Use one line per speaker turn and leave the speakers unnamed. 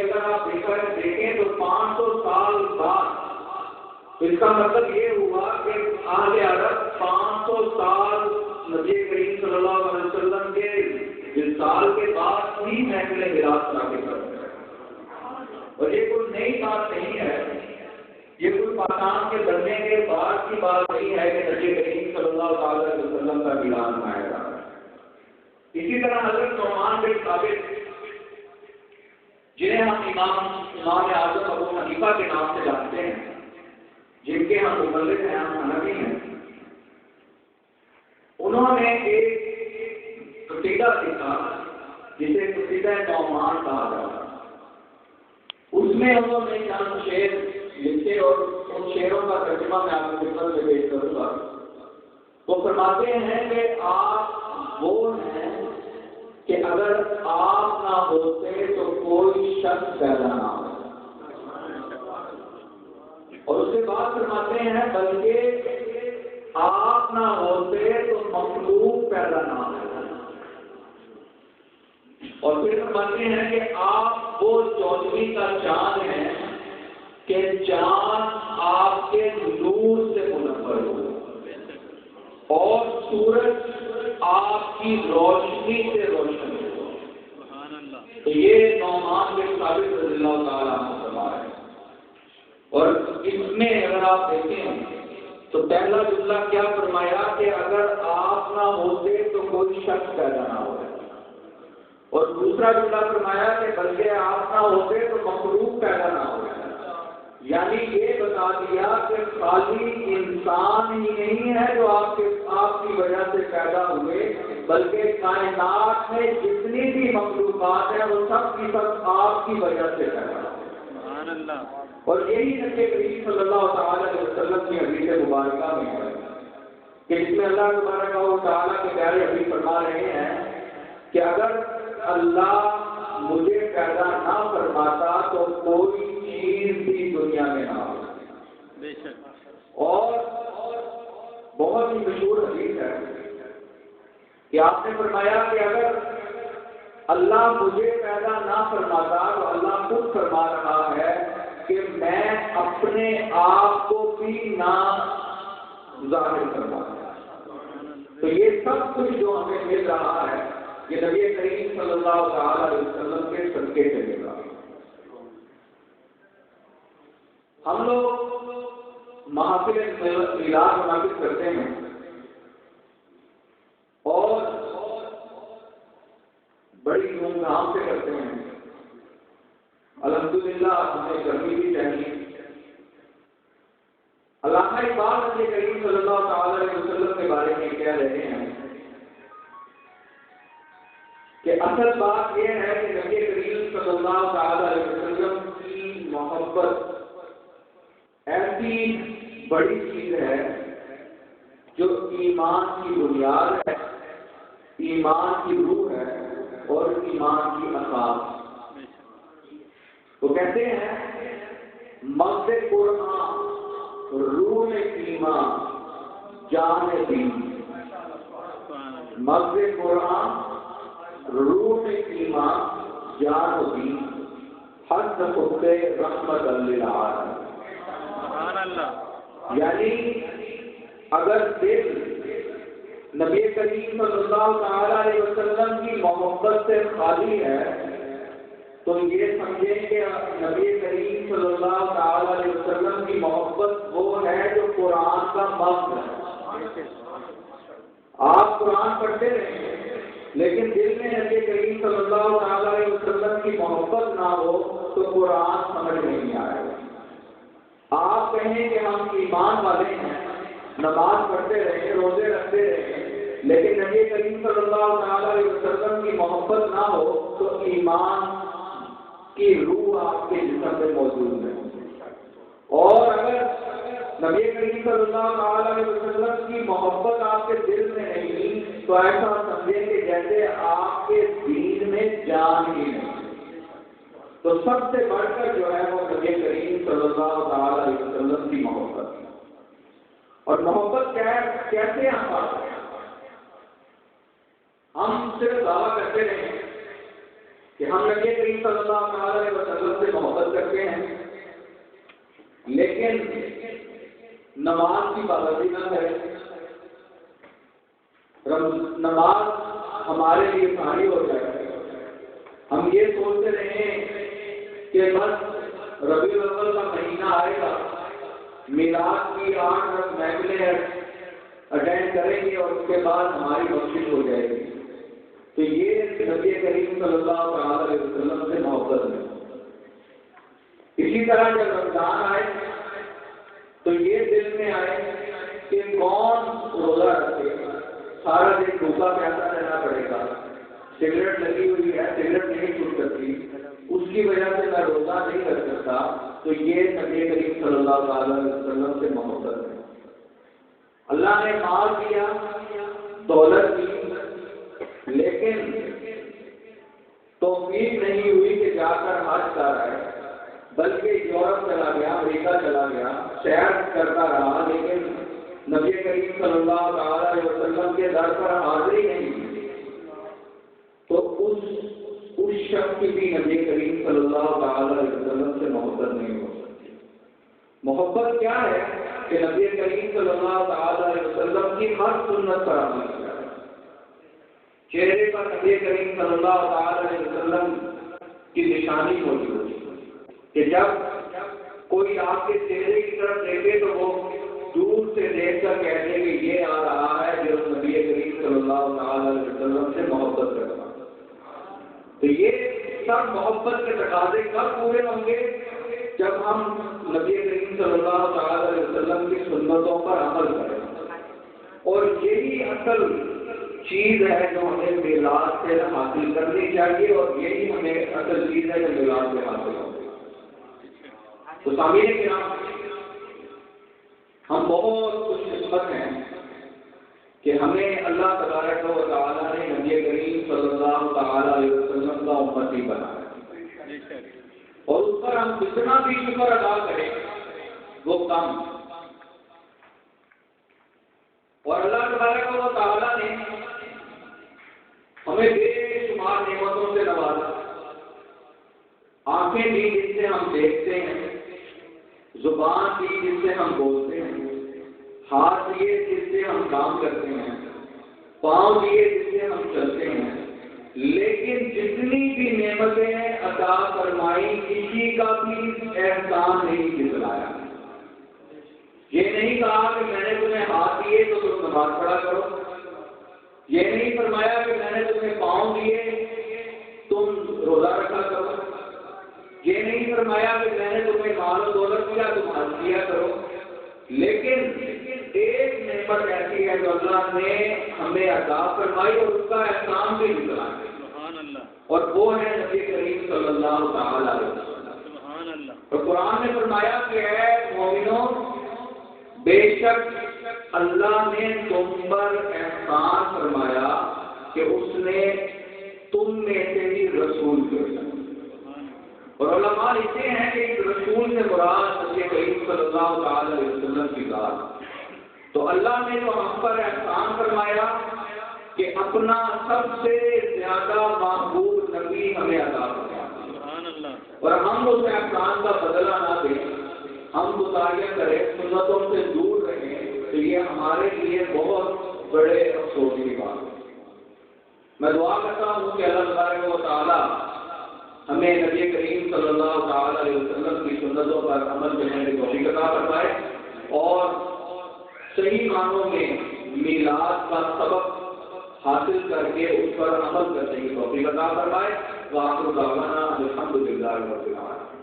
اگر آپ دیکھیں تو 500 سال بعد، تو اس کا مطلب یہ ہوا کہ اہل عرب 500 سال نبی کریم صلی اللہ علیہ وسلم کے وصال کے بعد ہی محفل میراث نافذ کرتے ہیں۔ اور یہ کوئی نئی بات نہیں ہے، یہ کوئی پاکستان کے بننے کے بعد کی بات نہیں ہے کہ نبی کریم صلی اللہ علیہ وسلم کا میراث منایا جا رہا ہے۔ اسی طرح حضرت نعمان بن ثابت، جنہیں ہم امام اعظم ابو حنیفہ کے نام سے جانتے ہیں، جن کے ہم مبلغ ہیں، ہم حنفی ہیں، انہوں نے ایک قصیدہ لکھا جسے قصیدہ نعمان کہا جاتا ہے۔ اس میں انہوں نے چند شعر لکھے اور ان شعروں کا ترجمہ میں آپ کی خدمت میں پیش کروں گا۔ وہ فرماتے ہیں کہ آپ وہ ہیں کہ اگر آپ نہ ہوتے تو کوئی شخص پیدا نہ ہو، اور اس کے بعد فرماتے ہیں بلکہ آپ نہ ہوتے تو مخلوق پیدا نہ ہو، اور پھر فرماتے ہیں کہ آپ وہ چودھویں کا چاند ہیں کہ چاند آپ کے نور سے منور ہو اور سورج آپ کی روشنی سے روشن ہو۔ تو یہ نعمان بن ثابت رضی اللہ تعالیٰ عنہ فرما ہے۔ اور اس میں اگر آپ دیکھیں تو پہلا جملہ کیا فرمایا کہ اگر آپ نہ ہوتے تو کوئی شخص پیدا نہ ہو، اور دوسرا جملہ فرمایا کہ بلکہ آپ نہ ہوتے تو مخلوق پیدا نہ ہو۔ یعنی یہ بتا دیا کہ خالی انسان ہی نہیں ہے جو آپ کی وجہ سے پیدا ہوئے، بلکہ کائنات میں جتنی بھی مخلوقات ہیں وہ سب کی سب آپ کی وجہ سے پیدا ہوئے۔ اور یہی نبی کریم صلی اللہ تعالیٰ علیہ وسلم کی حدیث مبارکہ میں ہے کہ اس میں اللہ تبارک و تعالیٰ کے پیارے حبیب فرما رہے ہیں کہ اگر اللہ مجھے پیدا نہ فرماتا تو کوئی چیز بھی دنیا میں نہ ہو۔ اور بہت ہی مشہور حدیث ہے کہ آپ نے فرمایا کہ اگر اللہ مجھے پیدا نہ فرماتا تو اللہ خود فرما رہا ہے کہ میں اپنے آپ کو بھی نہ ظاہر کرنا۔ تو یہ سب کچھ جو ہمیں مل رہا ہے یہ نبی کریم صلی اللہ علیہ وسلم کے صدقے سے مل رہا ہے۔ ہم لوگ محافل میلاد منعقد کرتے ہیں اور بڑی دھوم دھام سے کرتے ہیں۔ الحمدللہ ہمیں کرنی بھی چاہیے۔ علامہ اقبال نبی کریم صلی اللہ تعالی علیہ وسلم کے بارے میں کہہ رہے ہیں کہ اصل بات یہ ہے کہ نبی کریم صلی اللہ تعالی علیہ وسلم کی محبت ایسی بڑی چیز ہے جو ایمان کی بنیاد ہے، ایمان کی روح ہے اور ایمان کی اساس۔ وہ کہتے ہیں مغز قرآن روح ایمان جان دین، مغز قرآن روح ایمان جان دین، حد خود رحمت للعالمین۔ یعنی اگر دل نبی کریم صلی اللہ تعالی علیہ وسلم کی محبت سے خالی ہے تو یہ سمجھیں کہ نبی کریم صلی اللہ تعالی علیہ وسلم کی محبت وہ ہے جو قرآن کا مغز ہے۔ آپ قرآن پڑھتے رہیں لیکن دل میں نبی کریم صلی اللہ تعالی علیہ وسلم کی محبت نہ ہو تو قرآن سمجھ نہیں آئے گا۔ آپ کہیں کہ ہم ایمان والے ہیں، نماز پڑھتے رہیں، روزے رکھتے رہیں، لیکن نبی کریم صلی اللہ تعالی علیہ وسلم کی محبت نہ ہو تو ایمان کی روح آپ کے جسم میں موجود ہے۔ اور اگر نبی کریم صلی اللہ تعالی علیہ وسلم کی محبت آپ کے دل میں نہیں تو ایسا سمجھیں کہ جیسے آپ کے دین میں جان ہی نہیں۔ تو سب سے بڑھ کر جو ہے وہ نبی کریم صلی اللہ تعالی علیہ وسلم کی محبت ہے۔ اور محبت کیسے ہم پاتے ہیں؟ ہم صرف دعویٰ کرتے رہیں کہ ہم نبی کریم صلی اللہ علیہ وسلم سے محبت کرتے ہیں لیکن نماز کی پابندی نہ کریں، نماز ہمارے لیے بھاری ہو جائے، ہم یہ سوچتے رہیں کہ بس ربیع الاول کا مہینہ آئے گا، میلاد کی 8 محفلیں اٹینڈ کریں گے اور اس کے بعد ہماری بخشش ہو جائے گی، تو یہ نبی کریم صلی اللہ علیہ وسلم سے محبت ہے۔ اسی طرح جب رمضان آئے تو یہ دل میں آئے کہ کون روزہ رکھے، سارا دن بھوکا پیاسا رہنا پڑے گا، سگریٹ لگی ہوئی ہے، سگریٹ نہیں چھوٹ سکتی، اس کی وجہ سے میں روزہ نہیں رکھ سکتا، تو یہ نبی کریم صلی اللہ علیہ وسلم سے محبت ہے۔ اللہ نے مال دیا، دولت دی، لیکن توفیق نہیں ہوئی کہ جا کر حج کر آئے، بلکہ یورپ چلا گیا، امریکہ چلا گیا، سیر کرتا رہا، لیکن نبی کریم صلی اللہ علیہ وسلم کے در پر حاضری نہیں ہوئی، تو اس شخص کی بھی نبی کریم صلی اللہ علیہ وسلم سے محبت نہیں ہو سکتی۔ محبت کیا ہے کہ نبی کریم صلی اللہ علیہ وسلم کی ہر سنت پر عمل کیا، چہرے پر نبی کریم صلی اللہ علیہ وسلم کی نشانی موجود ہے کہ جب کوئی آپ کے چہرے کی طرف دیکھے تو وہ دور سے دیکھ کر کہتے ہیں کہ یہ آ رہا ہے جو نبی کریم صلی اللہ علیہ وسلم سے محبت کرتا ہے۔ تو یہ سب محبت کے تقاضے کب پورے ہوں گے؟ جب ہم نبی کریم صلی اللہ علیہ وسلم کی سنتوں پر عمل کریں، اور یہی اصل چیز ہے جو ہمیں میلاد سے حاصل کرنی چاہیے، اور یہی ہمیں اصل چیز ہے جو میلاد سے حاصل ہوگی۔ تو سامعین کرام، ہم بہت خوش قسمت ہیں کہ ہمیں اللہ تبارک و تعالیٰ نے نبی کریم صلی اللہ علیہ وسلم کا امتی بنایا، اور اس پر ہم جتنا بھی شکر ادا کریں وہ کم، اور اللہ تبارک و تعالیٰ نے ہمیں بے شمار نعمتوں سے نوازا، آنکھیں دی جس سے ہم دیکھتے ہیں، زبان دی جس سے ہم بولتے ہیں، ہاتھ دیے جس سے ہم کام کرتے ہیں، پاؤں دیے جس سے ہم چلتے ہیں، لیکن جتنی بھی نعمتیں عطا فرمائی کسی کا بھی احسان نہیں جتلایا۔ یہ نہیں کہا کہ میں نے تمہیں ہاتھ دیے تو تم نماز پڑھا کرو، یہ نہیں فرمایا کہ میں نے تمہیں پاؤں دیے تم روزہ رکھا کرو، یہ نہیں فرمایا کہ میں نے تمہیں مال و دولت دیا تم حج کیا کرو، لیکن ایک نعمت ایسی ہے جو اللہ نے ہمیں عطا فرمائی اور اس کا احسان بھی نکلا، اور وہ ہے نبی کریم صلی اللہ علیہ وسلم۔ اور قرآن نے فرمایا کہ اے مومنوں، بے شک اللہ نے تم پر احسان فرمایا کہ اس نے تم میں سے بھی رسول بھیجا، اور علماء لکھتے ہیں کہ اس رسول سے مراد نبی کریم صلی اللہ علیہ وسلم کی ذات۔ تو اللہ نے جو ہم پر احسان فرمایا کہ اپنا سب سے زیادہ محبوب نبی ہمیں عطا فرمایا، اور ہم اس احسان کا بدلہ نہ دیں، ہم مطالعہ کریں، سنتوں سے دور رہیں، تو یہ ہمارے لیے بہت بڑے افسوس کی بات ہے۔ میں دعا کرتا ہوں کہ اللہ تبارک و تعالیٰ ہمیں نبی کریم صلی اللہ علیہ وسلم کی سنتوں پر عمل کرنے کی توفیق عطا فرمائے، اور صحیح معنوں میں میلاد کا سبق حاصل کر کے اس پر عمل کرنے کی توفیق عطا فرمائے۔ وآخر دعوانا الحمدللہ رب العالمین۔